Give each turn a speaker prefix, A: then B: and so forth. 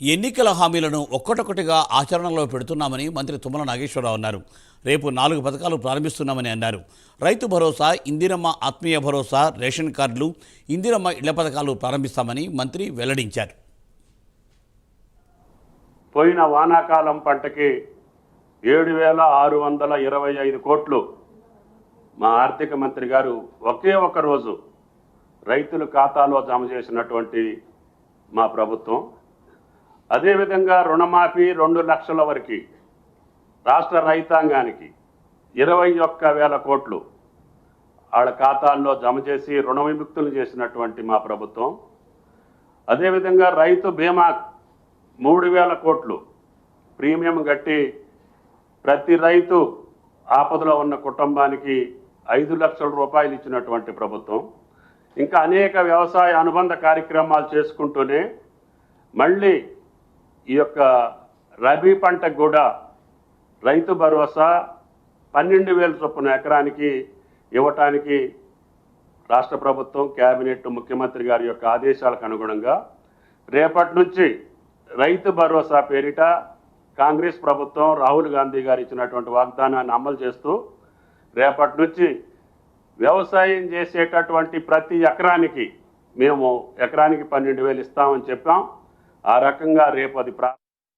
A: ఎన్నికల హామీలను ఒక్కటొక్కటిగా ఆచరణలో పెడుతున్నామని మంత్రి తుమ్మల నాగేశ్వరరావు అన్నారు. రేపు 4 పథకాలు ప్రారంభిస్తున్నామని అన్నారు. రైతు భరోసా, ఇందిరమ్మ ఆత్మీయ భరోసా, రేషన్ కార్డులు, ఇందిరమ్మ ఇళ్ల పథకాలు ప్రారంభిస్తామని మంత్రి వెల్లడించారు.
B: పోయిన వానాకాలం పంటకి 7,625 కోట్లు మా ఆర్థిక మంత్రి గారు ఒకే ఒక రోజు రైతుల ఖాతాలో జమ చేసినటువంటి మా ప్రభుత్వం. అదేవిధంగా రుణమాఫీ 2 లక్షల వరకు రాష్ట్ర రైతాంగానికి 21,000 కోట్లు వాళ్ళ ఖాతాల్లో జమ చేసి రుణ విముక్తులు చేసినటువంటి మా ప్రభుత్వం. అదేవిధంగా రైతు బీమా 3,000 కోట్లు ప్రీమియం కట్టి ప్రతి రైతు ఆపదలో ఉన్న కుటుంబానికి 5 లక్షల రూపాయలు ఇచ్చినటువంటి ప్రభుత్వం. ఇంకా అనేక వ్యవసాయ అనుబంధ కార్యక్రమాలు చేసుకుంటూనే మళ్ళీ ఈ యొక్క రబీ పంటకు కూడా రైతు భరోసా 12,000 చొప్పున ఎకరానికి ఇవ్వటానికి రాష్ట్ర ప్రభుత్వం, కేబినెట్, ముఖ్యమంత్రి గారి యొక్క ఆదేశాలకు అనుగుణంగా రేపటి నుంచి రైతు భరోసా పేరిట కాంగ్రెస్ ప్రభుత్వం, రాహుల్ గాంధీ గారు ఇచ్చినటువంటి వాగ్దానాన్ని అమలు చేస్తూ రేపటి నుంచి వ్యవసాయం చేసేటటువంటి ప్రతి ఎకరానికి మేము ఎకరానికి 12,000 ఇస్తామని చెప్పాం. ఆ రకంగా రేపు అది